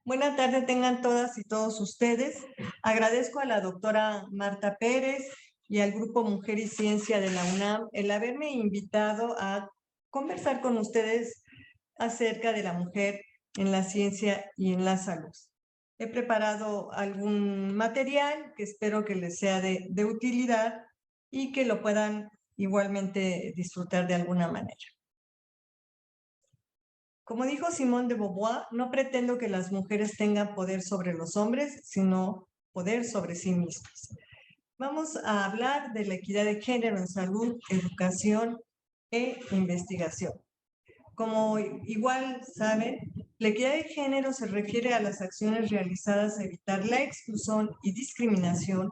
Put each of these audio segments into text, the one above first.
Buenas tardes tengan todas y todos ustedes. Agradezco a la doctora Marta Pérez y al Grupo Mujer y Ciencia de la UNAM el haberme invitado a conversar con ustedes acerca de la mujer en la ciencia y en la salud. He preparado algún material que espero que les sea de utilidad y que lo puedan igualmente disfrutar de alguna manera. Como dijo Simone de Beauvoir, no pretendo que las mujeres tengan poder sobre los hombres, sino poder sobre sí mismas. Vamos a hablar de la equidad de género en salud, educación e investigación. Como igual saben, la equidad de género se refiere a las acciones realizadas a evitar la exclusión y discriminación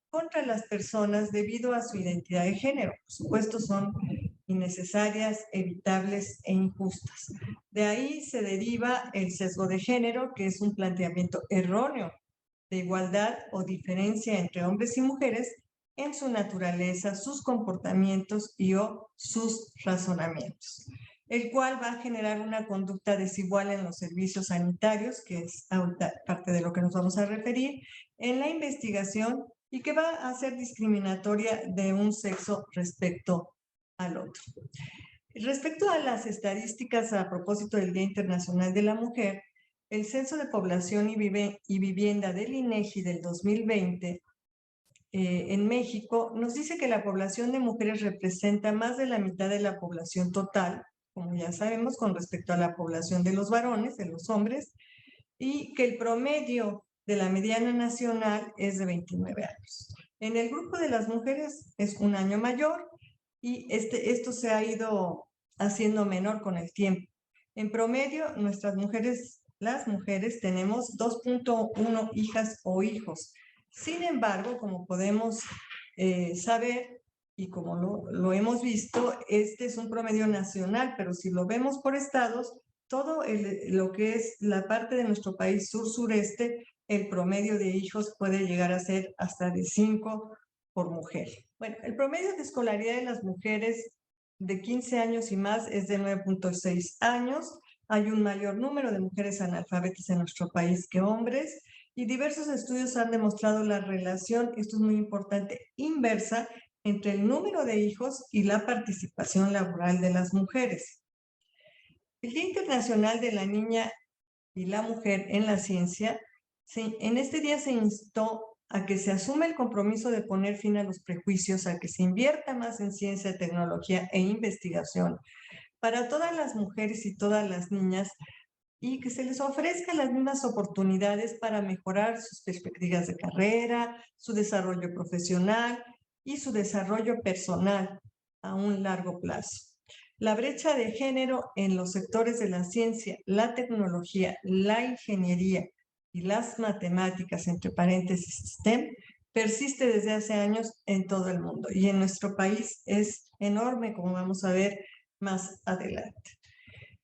contra las personas debido a su identidad de género. Por supuesto, son innecesarias, evitables e injustas. De ahí se deriva el sesgo de género, que es un planteamiento erróneo de igualdad o diferencia entre hombres y mujeres en su naturaleza, sus comportamientos y o sus razonamientos, el cual va a generar una conducta desigual en los servicios sanitarios, que es parte de lo que nos vamos a referir, en la investigación y que va a ser discriminatoria de un sexo respecto al otro. Respecto a las estadísticas a propósito del Día Internacional de la Mujer, el Censo de Población y Vivienda del INEGI del 2020 en México nos dice que la población de mujeres representa más de la mitad de la población total, como ya sabemos, con respecto a la población de los varones, de los hombres, y que el promedio de la mediana nacional es de 29 años. En el grupo de las mujeres es un año mayor y esto se ha ido haciendo menor con el tiempo. En promedio, las mujeres tenemos 2.1 hijas o hijos. Sin embargo, como podemos saber y como lo hemos visto, este es un promedio nacional, pero si lo vemos por estados, todo lo que es la parte de nuestro país sur-sureste, el promedio de hijos puede llegar a ser hasta de 5 por mujer. Bueno, el promedio de escolaridad de las mujeres de 15 años y más es de 9.6 años. Hay un mayor número de mujeres analfabetas en nuestro país que hombres y diversos estudios han demostrado la relación, esto es muy importante, inversa entre el número de hijos y la participación laboral de las mujeres. El Día Internacional de la Niña y la Mujer en la Ciencia, en este día se instó a que se asuma el compromiso de poner fin a los prejuicios, a que se invierta más en ciencia, tecnología e investigación para todas las mujeres y todas las niñas y que se les ofrezcan las mismas oportunidades para mejorar sus perspectivas de carrera, su desarrollo profesional y su desarrollo personal a un largo plazo. La brecha de género en los sectores de la ciencia, la tecnología, la ingeniería y las matemáticas, entre paréntesis STEM, persiste desde hace años en todo el mundo y en nuestro país es enorme, como vamos a ver más adelante.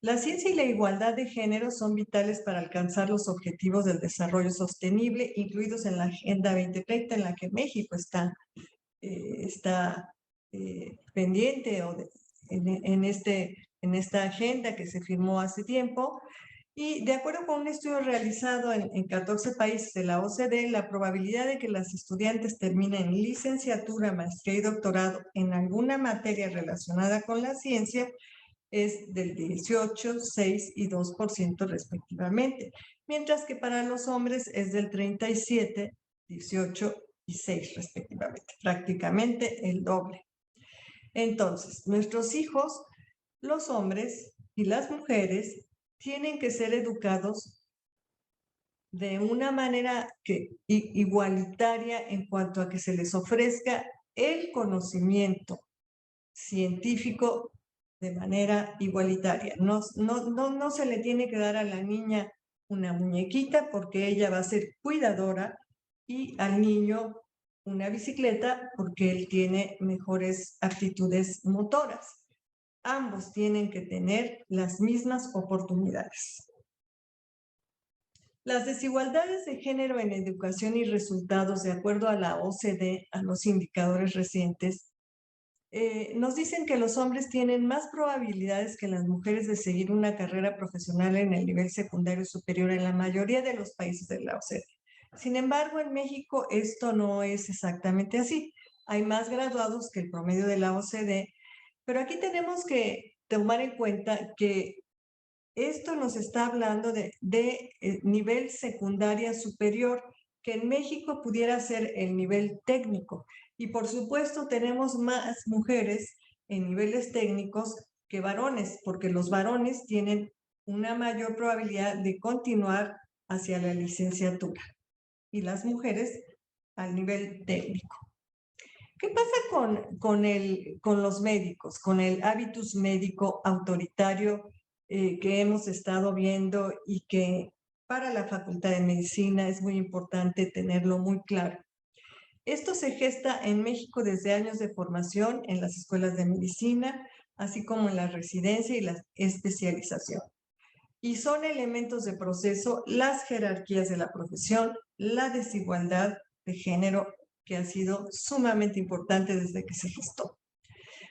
La ciencia y la igualdad de género son vitales para alcanzar los objetivos del desarrollo sostenible, incluidos en la Agenda 2030, en la que México está pendiente en esta agenda que se firmó hace tiempo. Y de acuerdo con un estudio realizado en 14 países de la OCDE, la probabilidad de que las estudiantes terminen licenciatura, maestría y doctorado en alguna materia relacionada con la ciencia es del 18, 6 y 2% respectivamente, mientras que para los hombres es del 37, 18 y 6 respectivamente, prácticamente el doble. Entonces, nuestros hijos, los hombres y las mujeres, tienen que ser educados de una manera igualitaria en cuanto a que se les ofrezca el conocimiento científico de manera igualitaria. No se le tiene que dar a la niña una muñequita porque ella va a ser cuidadora y al niño una bicicleta porque él tiene mejores aptitudes motoras. Ambos tienen que tener las mismas oportunidades. Las desigualdades de género en educación y resultados, de acuerdo a la OCDE, a los indicadores recientes, nos dicen que los hombres tienen más probabilidades que las mujeres de seguir una carrera profesional en el nivel secundario superior en la mayoría de los países de la OCDE. Sin embargo, en México esto no es exactamente así. Hay más graduados que el promedio de la OCDE, pero aquí tenemos que tomar en cuenta que esto nos está hablando de nivel secundaria superior, que en México pudiera ser el nivel técnico. Y por supuesto tenemos más mujeres en niveles técnicos que varones, porque los varones tienen una mayor probabilidad de continuar hacia la licenciatura y las mujeres al nivel técnico. ¿Qué pasa con los médicos, con el hábitus médico autoritario que hemos estado viendo y que para la Facultad de Medicina es muy importante tenerlo muy claro? Esto se gesta en México desde años de formación en las escuelas de medicina, así como en la residencia y la especialización. Y son elementos de proceso las jerarquías de la profesión, la desigualdad de género, que ha sido sumamente importante desde que se gestó.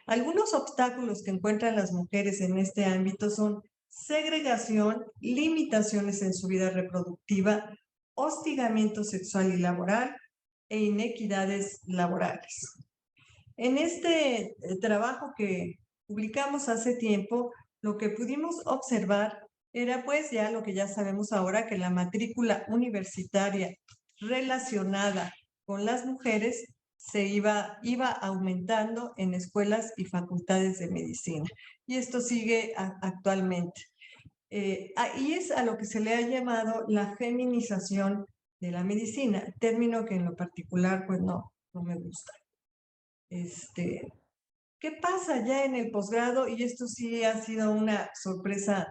Algunos obstáculos que encuentran las mujeres en este ámbito son segregación, limitaciones en su vida reproductiva, hostigamiento sexual y laboral e inequidades laborales. En este trabajo que publicamos hace tiempo, lo que pudimos observar era pues ya lo que ya sabemos ahora, que la matrícula universitaria relacionada con las mujeres se iba aumentando en escuelas y facultades de medicina. Y esto sigue actualmente. Y es a lo que se le ha llamado la feminización de la medicina, término que en lo particular pues no me gusta. ¿Qué pasa ya en el posgrado? Y esto sí ha sido una sorpresa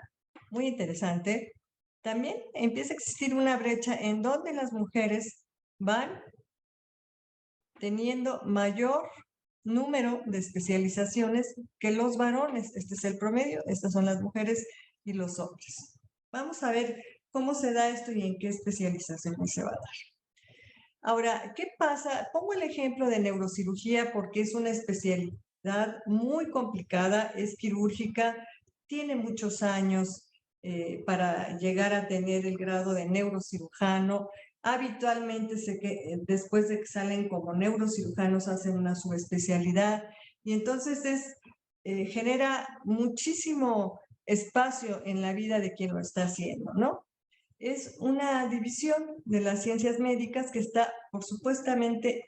muy interesante. También empieza a existir una brecha en donde las mujeres van teniendo mayor número de especializaciones que los varones. Este es el promedio, estas son las mujeres y los hombres. Vamos a ver cómo se da esto y en qué especializaciones se va a dar. Ahora, ¿qué pasa? Pongo el ejemplo de neurocirugía porque es una especialidad muy complicada, es quirúrgica, tiene muchos años para llegar a tener el grado de neurocirujano. Habitualmente después de que salen como neurocirujanos hacen una subespecialidad y entonces genera muchísimo espacio en la vida de quien lo está haciendo, ¿no? Es una división de las ciencias médicas que está, por supuestamente,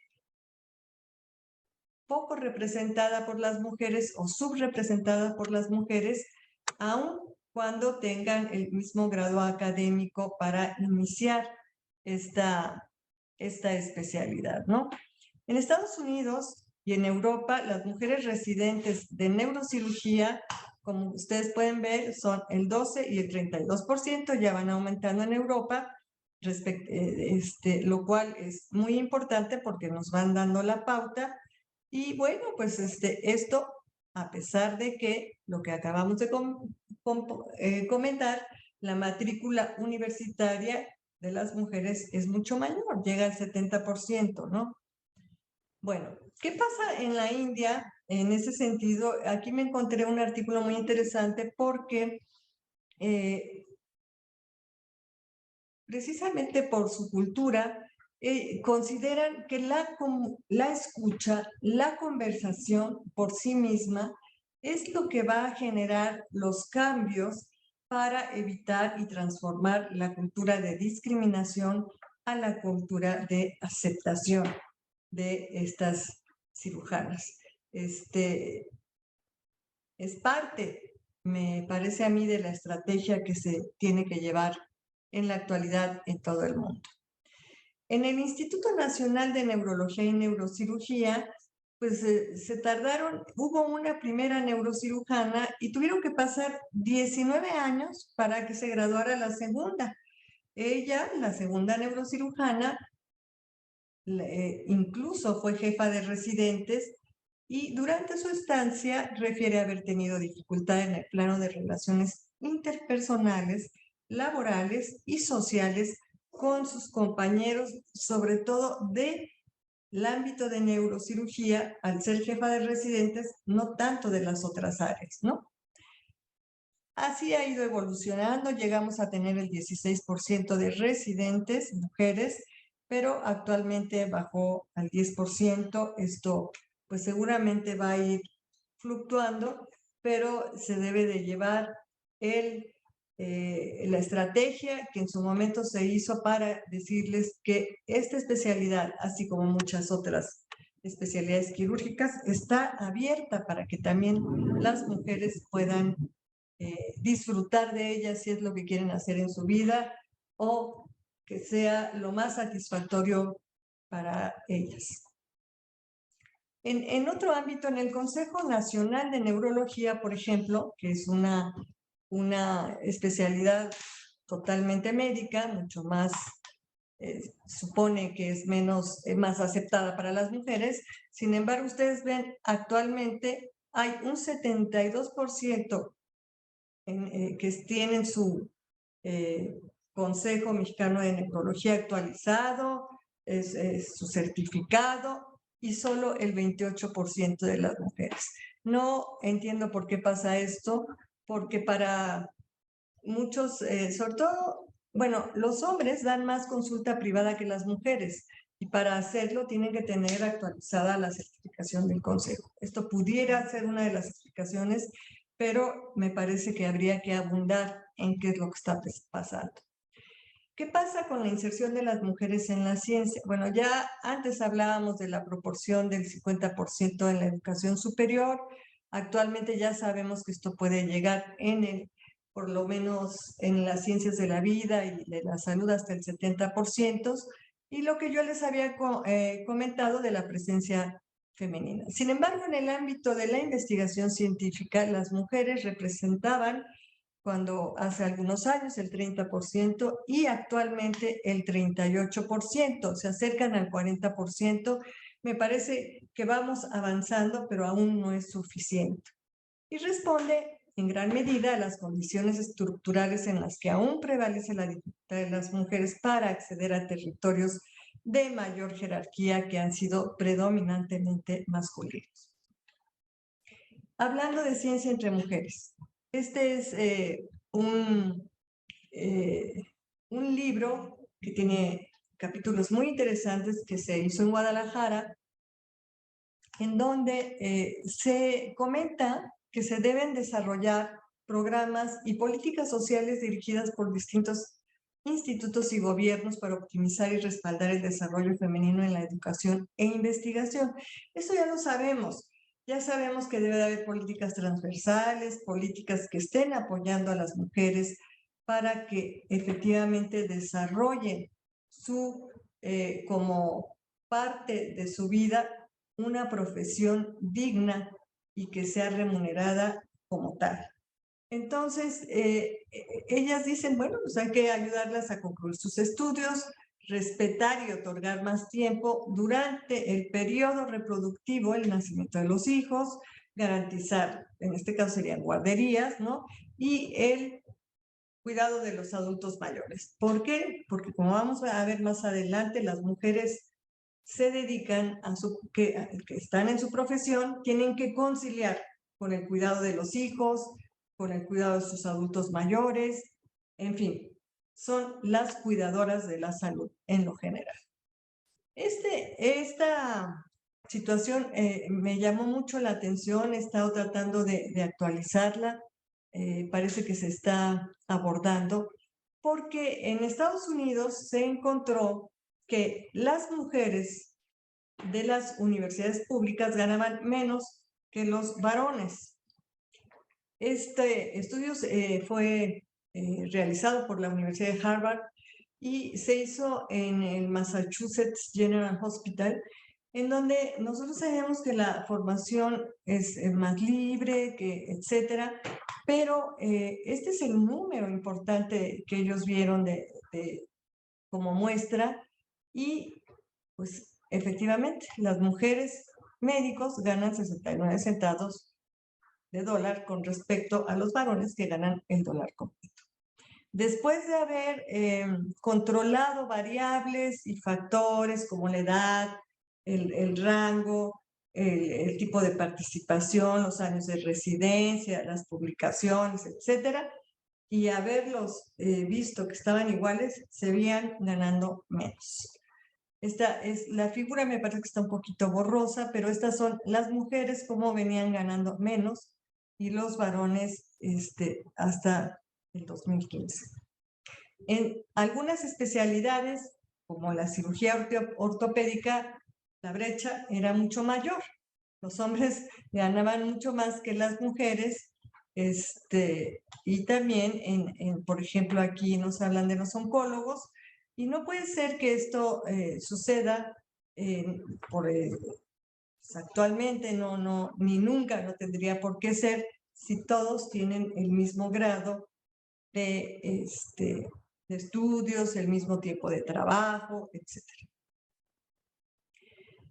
poco representada por las mujeres o subrepresentada por las mujeres, aun cuando tengan el mismo grado académico para iniciar esta especialidad, ¿no? En Estados Unidos y en Europa, las mujeres residentes de neurocirugía, como ustedes pueden ver, son el 12 y el 32%, ya van aumentando en Europa, lo cual es muy importante porque nos van dando la pauta. Y bueno, pues esto, a pesar de que lo que acabamos de comentar, la matrícula universitaria de las mujeres es mucho mayor, llega al 70%, ¿no? Bueno, ¿qué pasa en la India en ese sentido? Aquí me encontré un artículo muy interesante porque precisamente por su cultura consideran que la escucha, la conversación por sí misma es lo que va a generar los cambios para evitar y transformar la cultura de discriminación a la cultura de aceptación de estas cirujanas. Es parte, me parece a mí, de la estrategia que se tiene que llevar en la actualidad en todo el mundo. En el Instituto Nacional de Neurología y Neurocirugía, pues se tardaron, hubo una primera neurocirujana y tuvieron que pasar 19 años para que se graduara la segunda. Ella, la segunda neurocirujana, incluso fue jefa de residentes y durante su estancia refiere haber tenido dificultad en el plano de relaciones interpersonales, laborales y sociales con sus compañeros, sobre todo de el ámbito de neurocirugía al ser jefa de residentes, no tanto de las otras áreas, ¿no? Así ha ido evolucionando, llegamos a tener el 16% de residentes mujeres, pero actualmente bajó al 10%. Esto pues seguramente va a ir fluctuando, pero se debe de llevar la estrategia que en su momento se hizo para decirles que esta especialidad, así como muchas otras especialidades quirúrgicas, está abierta para que también las mujeres puedan disfrutar de ellas si es lo que quieren hacer en su vida o que sea lo más satisfactorio para ellas. En otro ámbito, en el Consejo Nacional de Neurología, por ejemplo, que es una especialidad totalmente médica, mucho más, supone que es más aceptada para las mujeres. Sin embargo, ustedes ven, actualmente hay un 72% que tienen su Consejo Mexicano de Neurología actualizado, su certificado, y solo el 28% de las mujeres. No entiendo por qué pasa esto, porque para muchos, sobre todo, bueno, los hombres dan más consulta privada que las mujeres, y para hacerlo tienen que tener actualizada la certificación del Consejo. Esto pudiera ser una de las explicaciones, pero me parece que habría que abundar en qué es lo que está pasando. ¿Qué pasa con la inserción de las mujeres en la ciencia? Bueno, ya antes hablábamos de la proporción del 50% en la educación superior. Actualmente ya sabemos que esto puede llegar por lo menos en las ciencias de la vida y de la salud, hasta el 70%. Y lo que yo les había comentado de la presencia femenina. Sin embargo, en el ámbito de la investigación científica, las mujeres representaban cuando hace algunos años el 30% y actualmente el 38%, se acercan al 40%. Me parece que vamos avanzando, pero aún no es suficiente. Y responde en gran medida a las condiciones estructurales en las que aún prevalece la dificultad de las mujeres para acceder a territorios de mayor jerarquía que han sido predominantemente masculinos. Hablando de ciencia entre mujeres, este es un libro que tiene capítulos muy interesantes que se hizo en Guadalajara, en donde se comenta que se deben desarrollar programas y políticas sociales dirigidas por distintos institutos y gobiernos para optimizar y respaldar el desarrollo femenino en la educación e investigación. Eso ya lo sabemos. Ya sabemos que debe de haber políticas transversales, políticas que estén apoyando a las mujeres para que efectivamente desarrollen como parte de su vida una profesión digna y que sea remunerada como tal. Entonces, ellas dicen, bueno, pues hay que ayudarlas a concluir sus estudios, respetar y otorgar más tiempo durante el periodo reproductivo, el nacimiento de los hijos, garantizar, en este caso serían guarderías, ¿no? Y el cuidado de los adultos mayores. ¿Por qué? Porque como vamos a ver más adelante, las mujeres se dedican que están en su profesión, tienen que conciliar con el cuidado de los hijos, con el cuidado de sus adultos mayores, en fin, son las cuidadoras de la salud en lo general. Esta situación me llamó mucho la atención, he estado tratando de actualizarla, parece que se está abordando, porque en Estados Unidos se encontró que las mujeres de las universidades públicas ganaban menos que los varones. Este estudio fue realizado por la Universidad de Harvard y se hizo en el Massachusetts General Hospital, en donde nosotros sabemos que la formación es más libre, etcétera, pero este es el número importante que ellos vieron como muestra, y pues efectivamente las mujeres médicos ganan 69 centavos de dólar con respecto a los varones que ganan el dólar completo. Después de haber controlado variables y factores como la edad, el rango, el tipo de participación, los años de residencia, las publicaciones, etcétera, y haberlos visto que estaban iguales, se veían ganando menos. Esta es la figura, me parece que está un poquito borrosa, pero estas son las mujeres como venían ganando menos y los varones hasta el 2015. En algunas especialidades, como la cirugía ortopédica, la brecha era mucho mayor. Los hombres ganaban mucho más que las mujeres. Y también, por ejemplo, aquí nos hablan de los oncólogos, y no puede ser que esto suceda actualmente, ni nunca no tendría por qué ser si todos tienen el mismo grado de estudios, el mismo tiempo de trabajo, etc.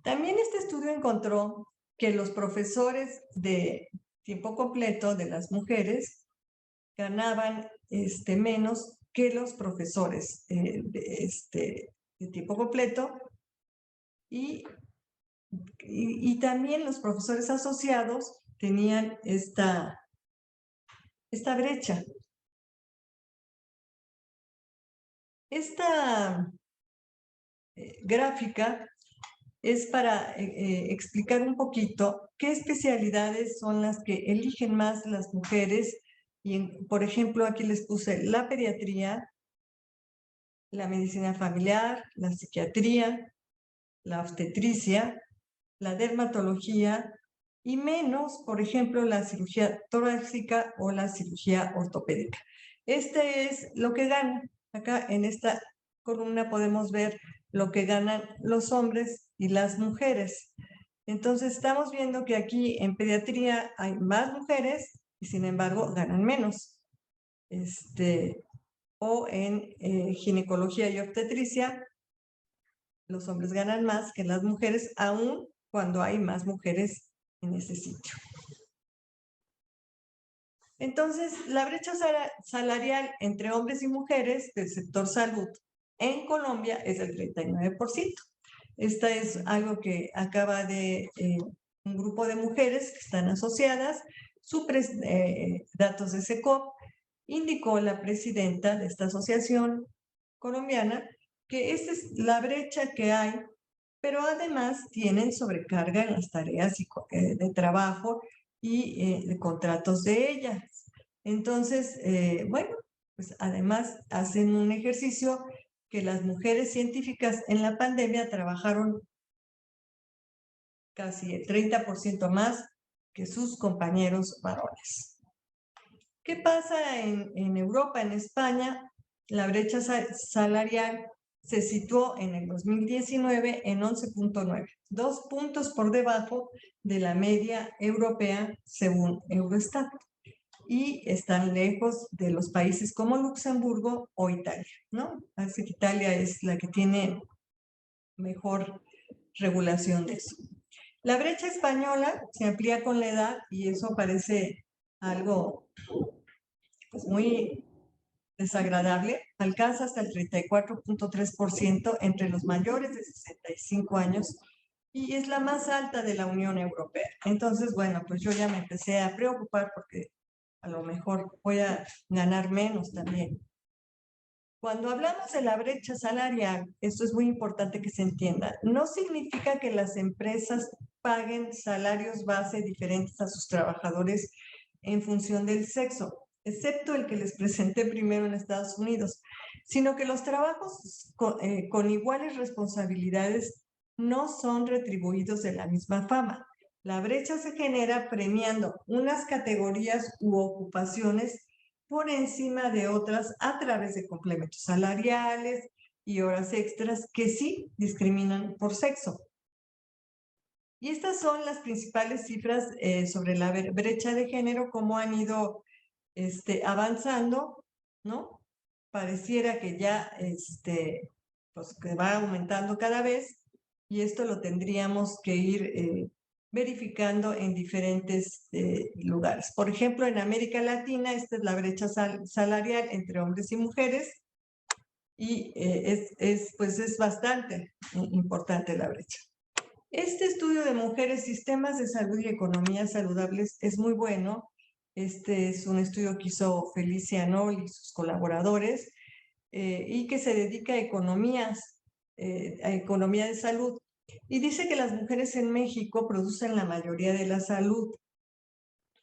También este estudio encontró que los profesores de tiempo completo de las mujeres ganaban menos que los profesores de tiempo completo, y también los profesores asociados tenían esta brecha. Esta gráfica es para explicar un poquito qué especialidades son las que eligen más las mujeres. Y, por ejemplo, aquí les puse la pediatría, la medicina familiar, la psiquiatría, la obstetricia, la dermatología, y menos, por ejemplo, la cirugía torácica o la cirugía ortopédica. Este es lo que ganan. Acá en esta columna podemos ver lo que ganan los hombres y las mujeres. Entonces estamos viendo que aquí en pediatría hay más mujeres y sin embargo ganan menos. O en ginecología y obstetricia, los hombres ganan más que las mujeres, aún cuando hay más mujeres en ese sitio. Entonces, la brecha salarial entre hombres y mujeres del sector salud en Colombia es del 39%. Esta es algo que acaba de un grupo de mujeres que están asociadas, datos de SECOP, indicó la presidenta de esta asociación colombiana que esta es la brecha que hay, pero además tienen sobrecarga en las tareas de trabajo y de contratos de ellas. Entonces, bueno, pues además hacen un ejercicio que las mujeres científicas en la pandemia trabajaron casi el 30% más que sus compañeros varones. ¿Qué pasa en Europa, en España? La brecha salarial se situó en el 2019 en 11.9, 2 puntos por debajo de la media europea según Eurostat, y están lejos de los países como Luxemburgo o Italia, ¿no? Así que Italia es la que tiene mejor regulación de eso. La brecha española se amplía con la edad, y eso parece algo pues muy desagradable. Alcanza hasta el 34.3% entre los mayores de 65 años y es la más alta de la Unión Europea. Entonces, bueno, pues yo ya me empecé a preocupar porque a lo mejor voy a ganar menos también. Cuando hablamos de la brecha salarial, esto es muy importante que se entienda, no significa que las empresas paguen salarios base diferentes a sus trabajadores en función del sexo, excepto el que les presenté primero en Estados Unidos, sino que los trabajos con iguales responsabilidades no son retribuidos de la misma forma. La brecha se genera premiando unas categorías u ocupaciones por encima de otras a través de complementos salariales y horas extras que sí discriminan por sexo. Y estas son las principales cifras sobre la brecha de género, cómo han ido avanzando, ¿no? Pareciera que ya pues que va aumentando cada vez, y esto lo tendríamos que ir verificando en diferentes lugares. Por ejemplo, en América Latina, esta es la brecha salarial entre hombres y mujeres, y pues es bastante importante la brecha. Este estudio de mujeres, sistemas de salud y economías saludables es muy bueno. Este es un estudio que hizo Felicia Noll y sus colaboradores y que se dedica a economía de salud. Y dice que las mujeres en México producen la mayoría de la salud,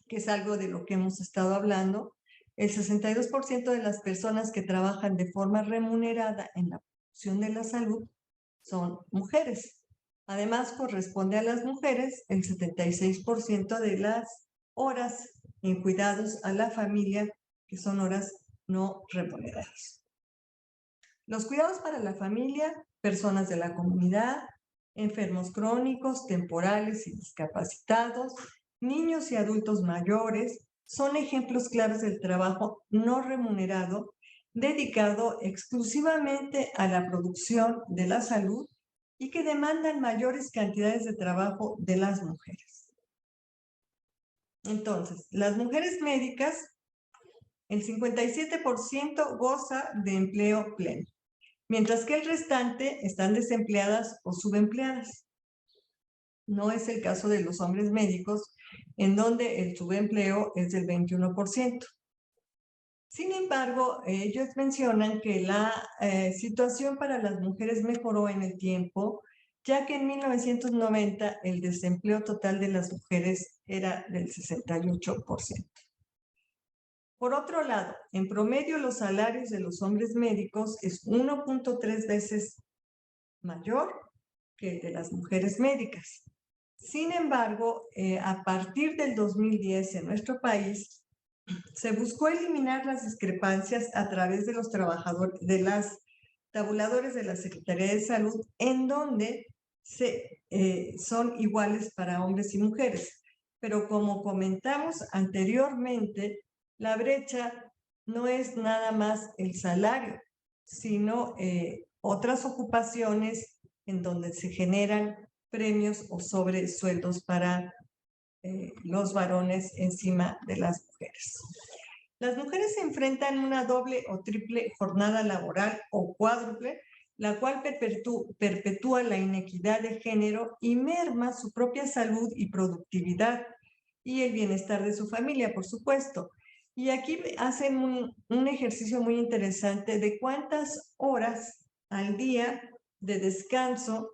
que es algo de lo que hemos estado hablando. El 62% de las personas que trabajan de forma remunerada en la producción de la salud son mujeres. Además, corresponde a las mujeres el 76% de las horas en cuidados a la familia, que son horas no remuneradas. Los cuidados para la familia, personas de la comunidad, enfermos crónicos, temporales y discapacitados, niños y adultos mayores, son ejemplos claros del trabajo no remunerado dedicado exclusivamente a la producción de la salud y que demandan mayores cantidades de trabajo de las mujeres. Entonces, las mujeres médicas, el 57% goza de empleo pleno, mientras que el restante están desempleadas o subempleadas. No es el caso de los hombres médicos, en donde el subempleo es del 21%. Sin embargo, ellos mencionan que la situación para las mujeres mejoró en el tiempo, ya que en 1990 el desempleo total de las mujeres era del 68%. Por otro lado, en promedio los salarios de los hombres médicos es 1.3 veces mayor que el de las mujeres médicas. Sin embargo, a partir del 2010 en nuestro país, se buscó eliminar las discrepancias a través de los trabajadores, de las tabuladores de la Secretaría de Salud, en donde son iguales para hombres y mujeres. Pero como comentamos anteriormente, la brecha no es nada más el salario, sino otras ocupaciones en donde se generan premios o sobresueldos para los varones encima de las mujeres. Las mujeres se enfrentan una doble o triple jornada laboral o cuádruple, la cual perpetúa la inequidad de género y merma su propia salud y productividad y el bienestar de su familia, por supuesto. Y aquí hacen un ejercicio muy interesante de cuántas horas al día de descanso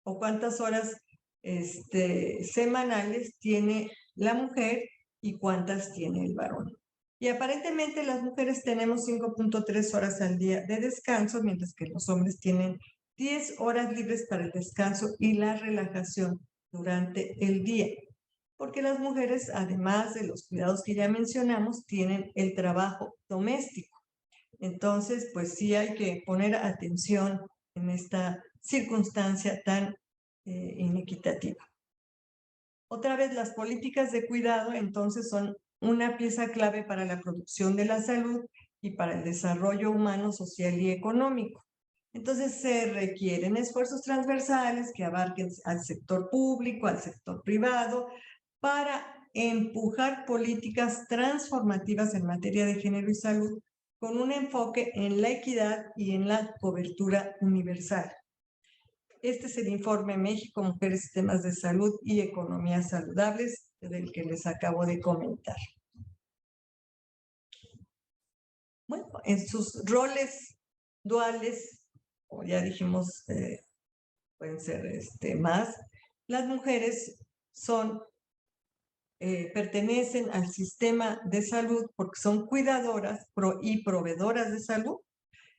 o cuántas horas semanales tiene la mujer y cuántas tiene el varón. Y aparentemente las mujeres tenemos 5.3 horas al día de descanso, mientras que los hombres tienen 10 horas libres para el descanso y la relajación durante el día. Porque las mujeres, además de los cuidados que ya mencionamos, tienen el trabajo doméstico. Entonces, pues sí hay que poner atención en esta circunstancia tan inequitativa. Otra vez, las políticas de cuidado entonces son una pieza clave para la producción de la salud y para el desarrollo humano, social y económico. Entonces se requieren esfuerzos transversales que abarquen al sector público, al sector privado, para empujar políticas transformativas en materia de género y salud con un enfoque en la equidad y en la cobertura universal. Este es el informe México, Mujeres, Sistemas de Salud y Economías Saludables, del que les acabo de comentar. Bueno, en sus roles duales, como ya dijimos, pueden ser más, las mujeres pertenecen al sistema de salud porque son cuidadoras y proveedoras de salud.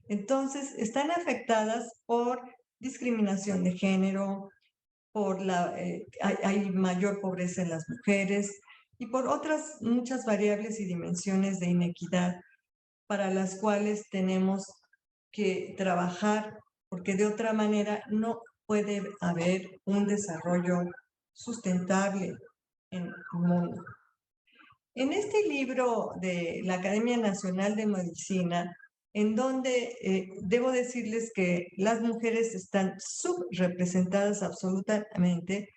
Entonces, están afectadas por discriminación de género, hay mayor pobreza en las mujeres y por otras muchas variables y dimensiones de inequidad para las cuales tenemos que trabajar, porque de otra manera no puede haber un desarrollo sustentable en el mundo. En este libro de la Academia Nacional de Medicina, en donde debo decirles que las mujeres están subrepresentadas absolutamente,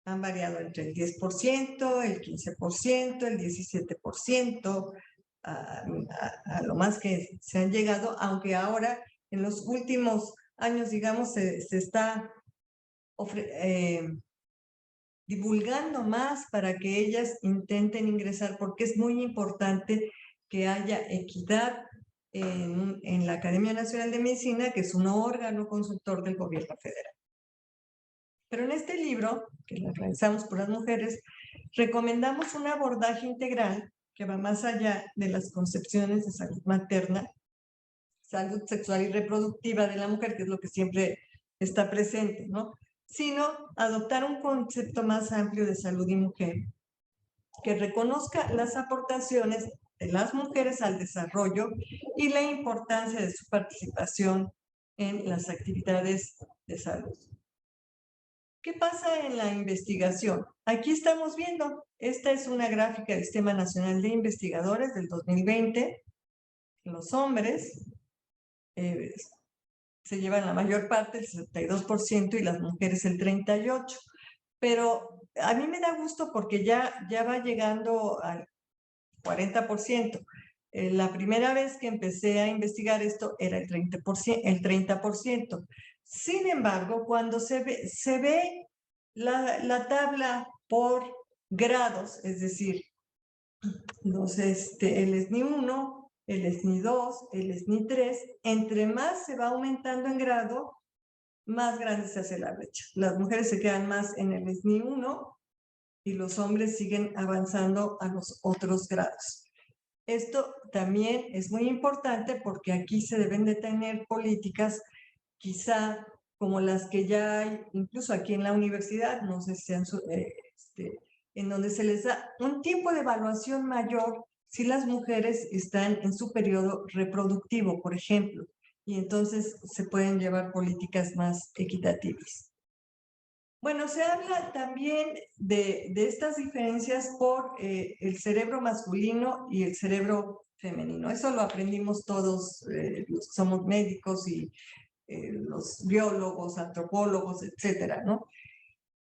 han variado entre el 10%, el 15%, el 17%, a lo más que se han llegado, aunque ahora en los últimos años, digamos, se está divulgando más para que ellas intenten ingresar, porque es muy importante que haya equidad en la Academia Nacional de Medicina, que es un órgano consultor del gobierno federal. Pero en este libro, que lo realizamos por las mujeres, recomendamos un abordaje integral que va más allá de las concepciones de salud materna, salud sexual y reproductiva de la mujer, que es lo que siempre está presente, ¿no? Sino adoptar un concepto más amplio de salud y mujer, que reconozca las aportaciones de las mujeres al desarrollo y la importancia de su participación en las actividades de salud. ¿Qué pasa en la investigación? Aquí estamos viendo, esta es una gráfica del Sistema Nacional de Investigadores del 2020. Los hombres se llevan la mayor parte, el 62%, y las mujeres el 38%. Pero a mí me da gusto porque ya va llegando al 40%. La primera vez que empecé a investigar esto era el 30%. Sin embargo, cuando se ve la tabla por grados, es decir, el SNI 1, el SNI 2, el SNI 3, entre más se va aumentando en grado, más grande se hace la brecha. Las mujeres se quedan más en el SNI 1 y los hombres siguen avanzando a los otros grados. Esto también es muy importante porque aquí se deben de tener políticas quizá como las que ya hay, incluso aquí en la universidad, no sé si sean, en donde se les da un tiempo de evaluación mayor si las mujeres están en su periodo reproductivo, por ejemplo, y entonces se pueden llevar políticas más equitativas. Bueno, se habla también de estas diferencias por el cerebro masculino y el cerebro femenino. Eso lo aprendimos todos, los que somos médicos y los biólogos, antropólogos, etcétera, ¿no?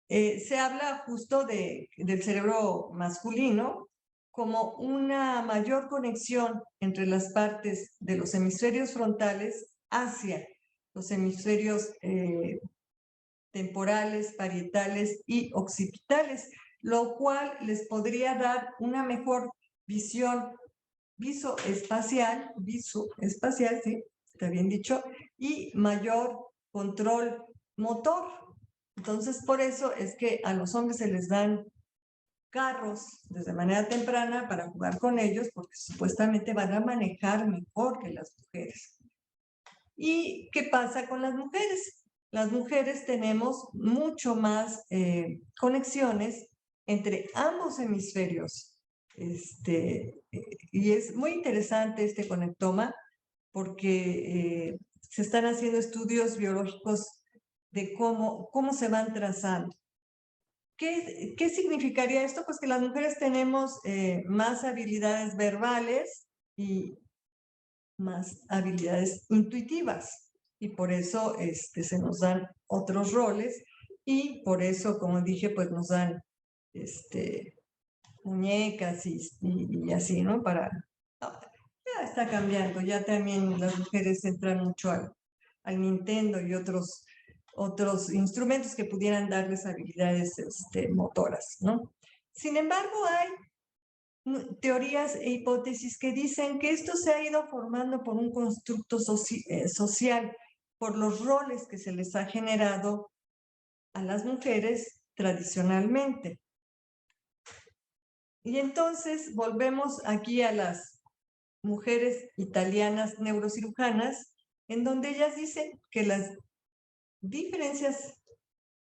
Se habla justo del cerebro masculino como una mayor conexión entre las partes de los hemisferios frontales hacia los hemisferios temporales, parietales y occipitales, lo cual les podría dar una mejor visión visoespacial, sí, está bien dicho, y mayor control motor. Entonces, por eso es que a los hombres se les dan carros desde manera temprana para jugar con ellos, porque supuestamente van a manejar mejor que las mujeres. ¿Y qué pasa con las mujeres? Las mujeres tenemos mucho más conexiones entre ambos hemisferios. Y es muy interesante este conectoma porque se están haciendo estudios biológicos de cómo se van trazando. ¿Qué significaría esto? Pues que las mujeres tenemos más habilidades verbales y más habilidades intuitivas, y por eso se nos dan otros roles, y por eso, como dije, pues nos dan muñecas y así, ¿no? Ya está cambiando, ya también las mujeres entran mucho al Nintendo y otros instrumentos que pudieran darles habilidades motoras, ¿no? Sin embargo, hay teorías e hipótesis que dicen que esto se ha ido formando por un constructo social, por los roles que se les ha generado a las mujeres tradicionalmente. Y entonces volvemos aquí a las mujeres italianas neurocirujanas, en donde ellas dicen que las diferencias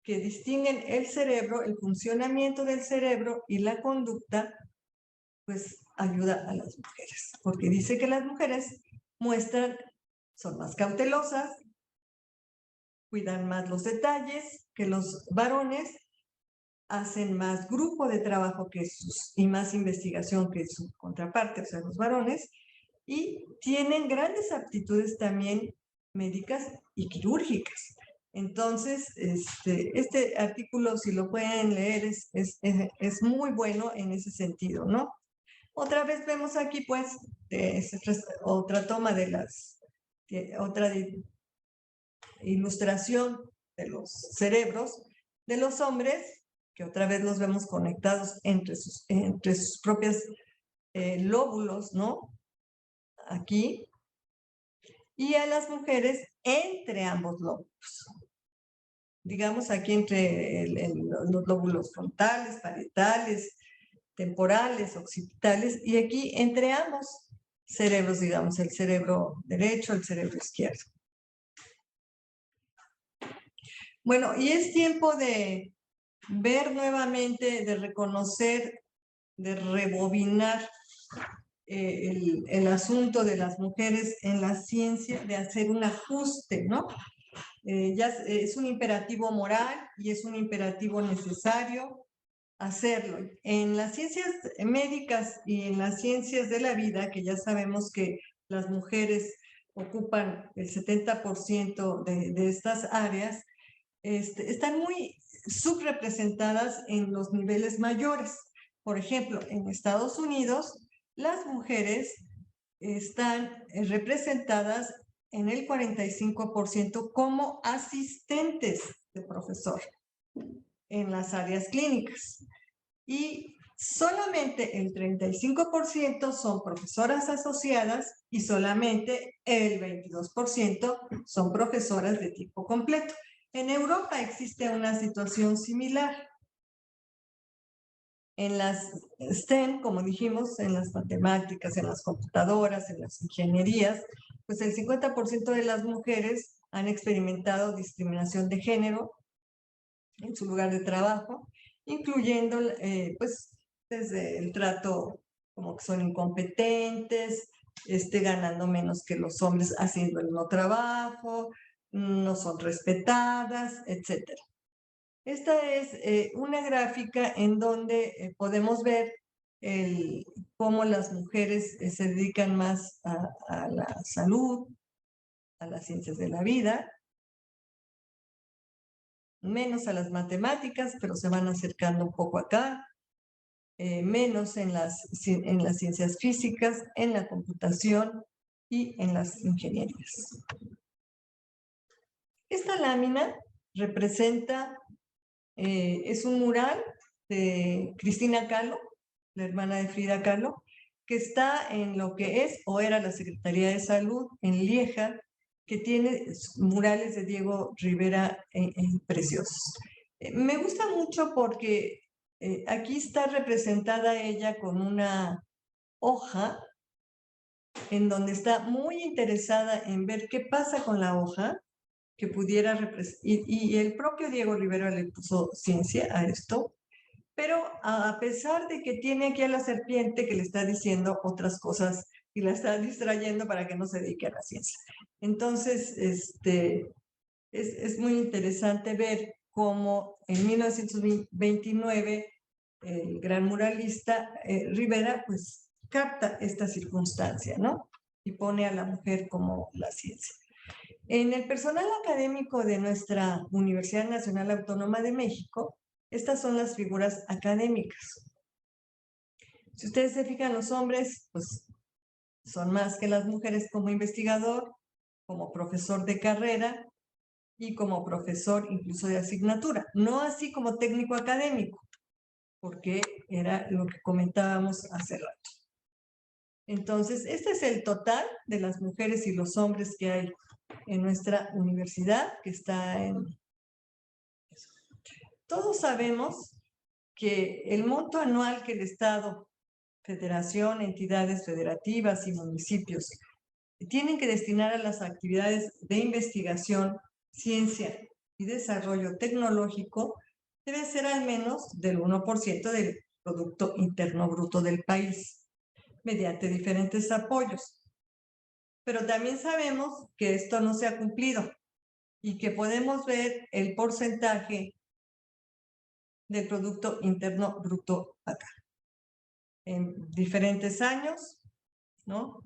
que distinguen el cerebro, el funcionamiento del cerebro y la conducta, pues ayuda a las mujeres, porque dice que las mujeres son más cautelosas, cuidan más los detalles que los varones, hacen más grupo de trabajo y más investigación que su contraparte, o sea, los varones, y tienen grandes aptitudes también médicas y quirúrgicas. Entonces, este artículo, si lo pueden leer, es muy bueno en ese sentido, ¿no? Otra vez vemos aquí, pues, otra toma de otra ilustración de los cerebros de los hombres, que otra vez los vemos conectados entre sus propios lóbulos, ¿no? Aquí. Y a las mujeres entre ambos lóbulos. Digamos aquí entre los lóbulos frontales, parietales, temporales, occipitales, y aquí entre ambos cerebros, digamos, el cerebro derecho, el cerebro izquierdo. Bueno, y es tiempo de ver nuevamente, de reconocer, de rebobinar el asunto de las mujeres en la ciencia, de hacer un ajuste, ¿no? Ya es un imperativo moral y es un imperativo necesario hacerlo. En las ciencias médicas y en las ciencias de la vida, que ya sabemos que las mujeres ocupan el 70% de estas áreas, están muy subrepresentadas en los niveles mayores. Por ejemplo, en Estados Unidos, las mujeres están representadas en el 45% como asistentes de profesor en las áreas clínicas. Y solamente el 35% son profesoras asociadas y solamente el 22% son profesoras de tiempo completo. En Europa existe una situación similar. En las STEM, como dijimos, en las matemáticas, en las computadoras, en las ingenierías, pues el 50% de las mujeres han experimentado discriminación de género en su lugar de trabajo, incluyendo pues desde el trato como que son incompetentes, ganando menos que los hombres haciendo el mismo trabajo, no son respetadas, etcétera. Esta es una gráfica en donde podemos ver cómo las mujeres se dedican más a la salud, a las ciencias de la vida, menos a las matemáticas, pero se van acercando un poco acá, menos en las ciencias físicas, en la computación y en las ingenierías. Esta lámina representa, es un mural de Cristina Kahlo, la hermana de Frida Kahlo, que está en lo que es o era la Secretaría de Salud en Lieja, que tiene murales de Diego Rivera preciosos. Me gusta mucho porque aquí está representada ella con una hoja en donde está muy interesada en ver qué pasa con la hoja, que pudiera representar, y el propio Diego Rivera le puso ciencia a esto, pero a pesar de que tiene aquí a la serpiente que le está diciendo otras cosas y la está distrayendo para que no se dedique a la ciencia. Entonces, es muy interesante ver cómo en 1929 el gran muralista Rivera pues capta esta circunstancia, ¿no? Y pone a la mujer como la ciencia. En el personal académico de nuestra Universidad Nacional Autónoma de México, estas son las figuras académicas. Si ustedes se fijan, los hombres pues son más que las mujeres como investigador, como profesor de carrera y como profesor incluso de asignatura, no así como técnico académico, porque era lo que comentábamos hace rato. Entonces, este es el total de las mujeres y los hombres que hay en nuestra universidad, que está en... Todos sabemos que el monto anual que el Estado, Federación, entidades federativas y municipios tienen que destinar a las actividades de investigación, ciencia y desarrollo tecnológico debe ser al menos del 1% del Producto Interno Bruto del país, mediante diferentes apoyos. Pero también sabemos que esto no se ha cumplido y que podemos ver el porcentaje del Producto Interno Bruto acá. En diferentes años, ¿no?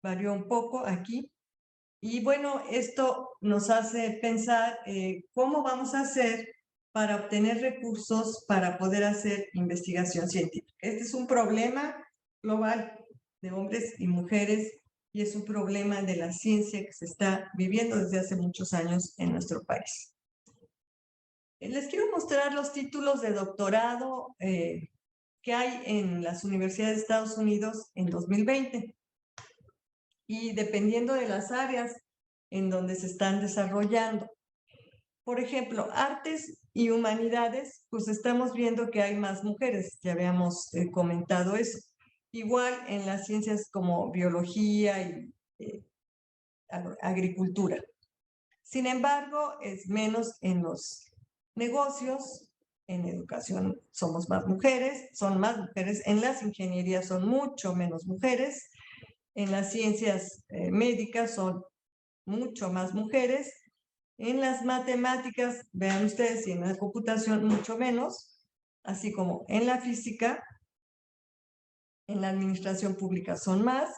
Varió un poco aquí. Y bueno, esto nos hace pensar cómo vamos a hacer para obtener recursos para poder hacer investigación científica. Este es un problema global de hombres y mujeres y es un problema de la ciencia que se está viviendo desde hace muchos años en nuestro país. Les quiero mostrar los títulos de doctorado que hay en las universidades de Estados Unidos en 2020. Y dependiendo de las áreas en donde se están desarrollando. Por ejemplo, artes y humanidades, pues estamos viendo que hay más mujeres, ya habíamos comentado eso. Igual en las ciencias como biología y agricultura. Sin embargo, es menos en los negocios, en educación somos más mujeres, son más mujeres, en las ingenierías son mucho menos mujeres, en las ciencias médicas son mucho más mujeres, en las matemáticas, vean ustedes, y en la computación mucho menos, así como en la física, en la administración pública son más,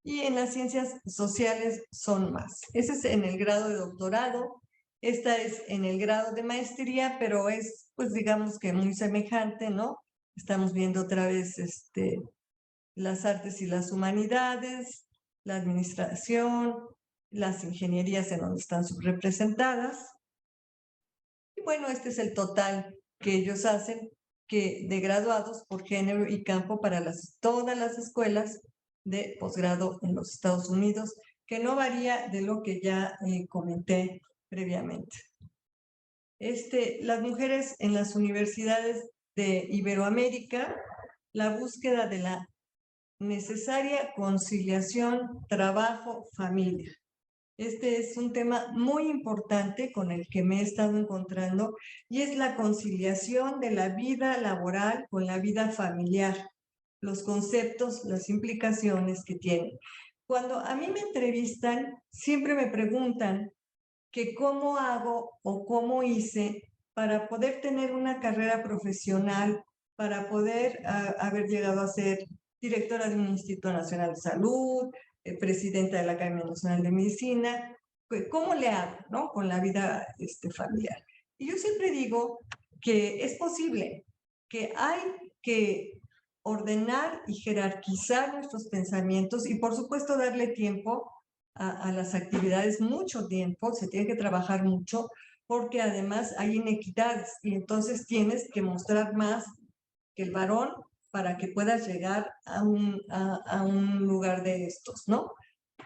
y en las ciencias sociales son más. Ese es en el grado de doctorado, esta es en el grado de maestría, pero es, pues digamos que muy semejante, ¿no? Estamos viendo otra vez las artes y las humanidades, la administración, las ingenierías en donde están subrepresentadas. Y bueno, este es el total que ellos hacen de graduados por género y campo para todas las escuelas de posgrado en los Estados Unidos, que no varía de lo que ya comenté previamente. Las mujeres en las universidades de Iberoamérica, la búsqueda de la necesaria conciliación trabajo-familia. Este es un tema muy importante con el que me he estado encontrando y es la conciliación de la vida laboral con la vida familiar, los conceptos, las implicaciones que tiene. Cuando a mí me entrevistan, siempre me preguntan que cómo hago o cómo hice para poder tener una carrera profesional, para poder haber llegado a ser directora de un Instituto Nacional de Salud, presidenta de la Academia Nacional de Medicina. ¿Cómo le hago, no? Con la vida familiar. Y yo siempre digo que es posible, que hay que ordenar y jerarquizar nuestros pensamientos y por supuesto darle tiempo a las actividades, mucho tiempo, se tiene que trabajar mucho porque además hay inequidades y entonces tienes que mostrar más que el varón para que puedas llegar a un lugar de estos, ¿no?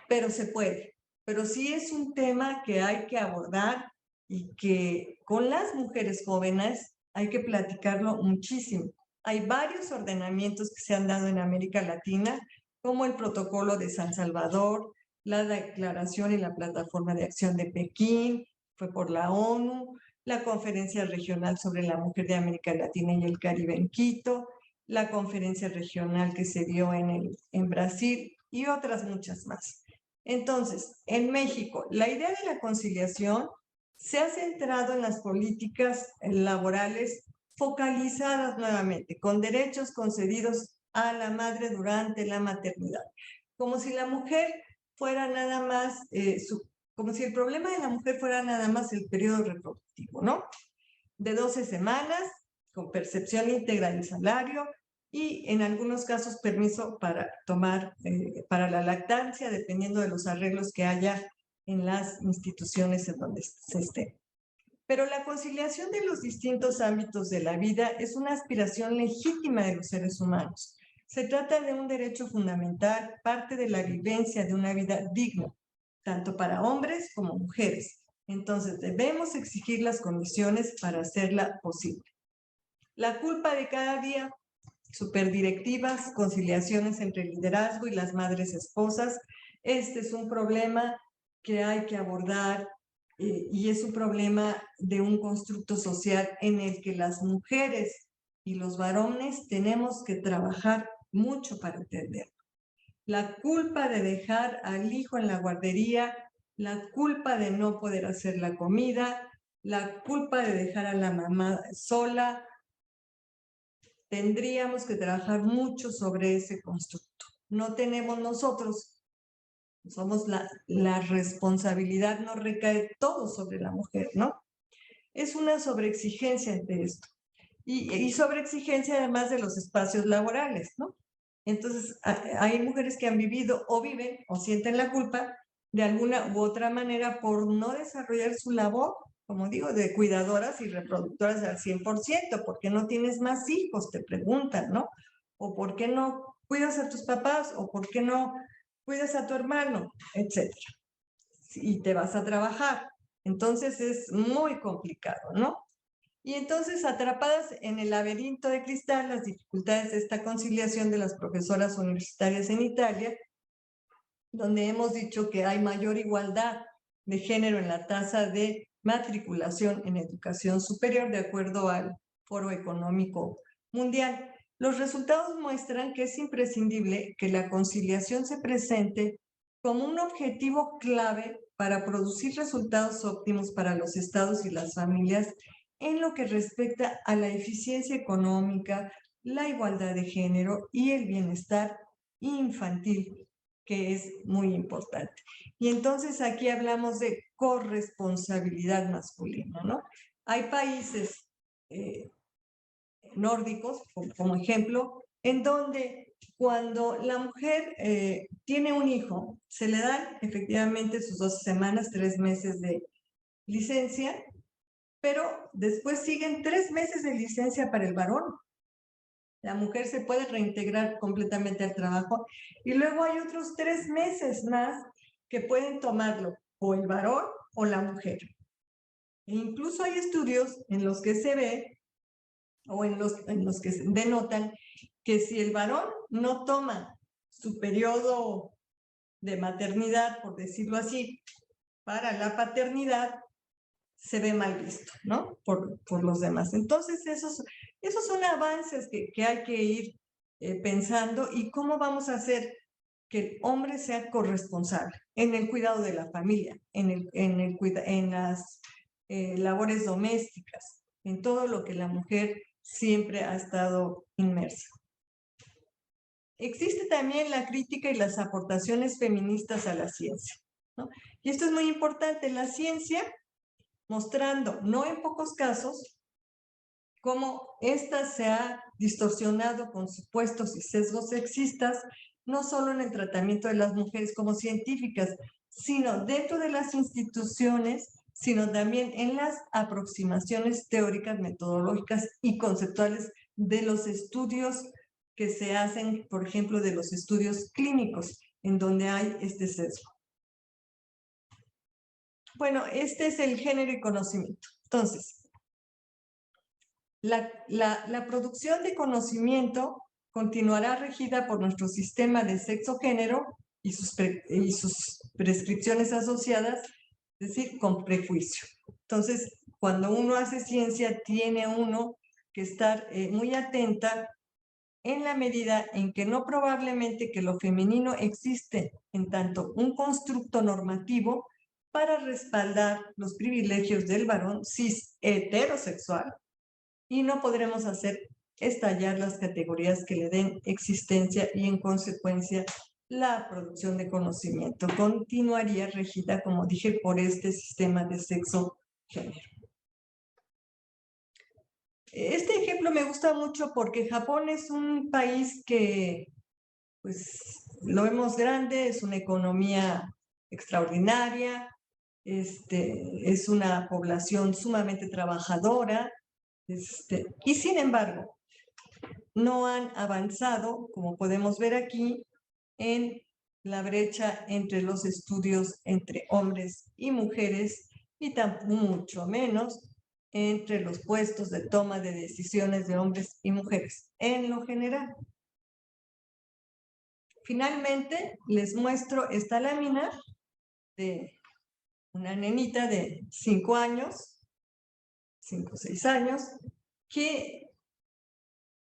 Pero se puede. Pero sí es un tema que hay que abordar y que con las mujeres jóvenes hay que platicarlo muchísimo. Hay varios ordenamientos que se han dado en América Latina, como el Protocolo de San Salvador, la Declaración y la Plataforma de Acción de Pekín, fue por la ONU, la Conferencia Regional sobre la Mujer de América Latina y el Caribe en Quito, la conferencia regional que se dio en Brasil y otras muchas más. Entonces, en México, la idea de la conciliación se ha centrado en las políticas laborales focalizadas nuevamente, con derechos concedidos a la madre durante la maternidad, como si la mujer fuera nada más, como si el problema de la mujer fuera nada más el periodo reproductivo, ¿no? De 12 semanas, con percepción íntegra del salario, y en algunos casos permiso para tomar, para la lactancia, dependiendo de los arreglos que haya en las instituciones en donde se esté. Pero la conciliación de los distintos ámbitos de la vida es una aspiración legítima de los seres humanos. Se trata de un derecho fundamental, parte de la vivencia de una vida digna, tanto para hombres como mujeres. Entonces debemos exigir las condiciones para hacerla posible. La culpa de cada día, superdirectivas, conciliaciones entre el liderazgo y las madres esposas. Este es un problema que hay que abordar y es un problema de un constructo social en el que las mujeres y los varones tenemos que trabajar mucho para entenderlo. La culpa de dejar al hijo en la guardería, la culpa de no poder hacer la comida, la culpa de dejar a la mamá sola. Tendríamos que trabajar mucho sobre ese constructo. No tenemos nosotros, somos la responsabilidad, no recae todo sobre la mujer, ¿no? Es una sobreexigencia de esto. Y sobreexigencia además de los espacios laborales, ¿no? Entonces, hay mujeres que han vivido o viven o sienten la culpa de alguna u otra manera por no desarrollar su labor como digo, de cuidadoras y reproductoras al 100%, ¿por qué no tienes más hijos? Te preguntan, ¿no? O ¿por qué no cuidas a tus papás? O ¿por qué no cuidas a tu hermano? Etcétera. Y te vas a trabajar. Entonces es muy complicado, ¿no? Y entonces, atrapadas en el laberinto de cristal, las dificultades de esta conciliación de las profesoras universitarias en Italia, donde hemos dicho que hay mayor igualdad de género en la tasa de matriculación en educación superior, de acuerdo al Foro Económico Mundial. Los resultados muestran que es imprescindible que la conciliación se presente como un objetivo clave para producir resultados óptimos para los estados y las familias en lo que respecta a la eficiencia económica, la igualdad de género y el bienestar infantil, que es muy importante. Y entonces aquí hablamos de corresponsabilidad masculina, ¿no? Hay países nórdicos, como ejemplo, en donde cuando la mujer tiene un hijo, se le dan efectivamente sus 12 semanas, 3 meses de licencia, pero después siguen 3 meses de licencia para el varón. La mujer se puede reintegrar completamente al trabajo y luego hay otros 3 meses más que pueden tomarlo o el varón o la mujer. E incluso hay estudios en los que se ve o en los que se denotan que si el varón no toma su periodo de maternidad, por decirlo así, para la paternidad, se ve mal visto, ¿no? Por los demás. Entonces, esos son avances que hay que ir pensando y cómo vamos a hacer que el hombre sea corresponsable en el cuidado de la familia, en las labores domésticas, en todo lo que la mujer siempre ha estado inmersa. Existe también la crítica y las aportaciones feministas a la ciencia, ¿no? Y esto es muy importante. La ciencia mostrando, no en pocos casos, cómo ésta se ha distorsionado con supuestos y sesgos sexistas, no solo en el tratamiento de las mujeres como científicas, sino dentro de las instituciones, sino también en las aproximaciones teóricas, metodológicas y conceptuales de los estudios que se hacen, por ejemplo, de los estudios clínicos, en donde hay este sesgo. Bueno, este es el género y conocimiento. Entonces, la producción de conocimiento continuará regida por nuestro sistema de sexo-género y sus prescripciones asociadas, es decir, con prejuicio. Entonces, cuando uno hace ciencia, tiene uno que estar muy atenta en la medida en que no probablemente que lo femenino existe en tanto un constructo normativo para respaldar los privilegios del varón cis heterosexual, y no podremos hacer estallar las categorías que le den existencia y en consecuencia la producción de conocimiento continuaría regida, como dije, por este sistema de sexo-género. Este ejemplo me gusta mucho porque Japón es un país que, pues, lo vemos grande, es una economía extraordinaria, es una población sumamente trabajadora, y sin embargo, no han avanzado, como podemos ver aquí, en la brecha entre los estudios entre hombres y mujeres y mucho menos entre los puestos de toma de decisiones de hombres y mujeres, en lo general. Finalmente, les muestro esta lámina de una nenita de 5 años, 5 o 6 años, que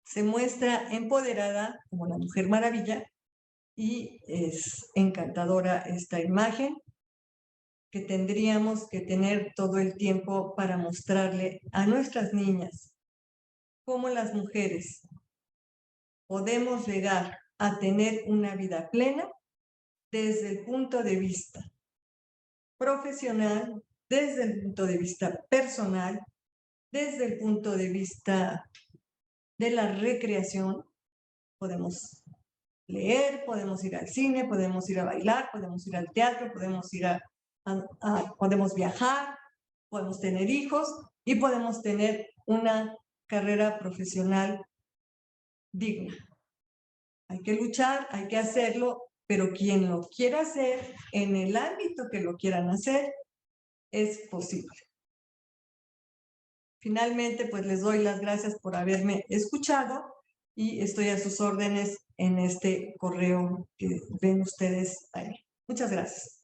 se muestra empoderada como la Mujer Maravilla y es encantadora esta imagen que tendríamos que tener todo el tiempo para mostrarle a nuestras niñas cómo las mujeres podemos llegar a tener una vida plena desde el punto de vista profesional, desde el punto de vista personal, desde el punto de vista de la recreación. Podemos leer, podemos ir al cine, podemos ir a bailar, podemos ir al teatro, podemos ir podemos viajar, podemos tener hijos y podemos tener una carrera profesional digna. Hay que luchar, hay que hacerlo, pero quien lo quiera hacer en el ámbito que lo quieran hacer, es posible. Finalmente, pues les doy las gracias por haberme escuchado y estoy a sus órdenes en este correo que ven ustedes ahí. Muchas gracias.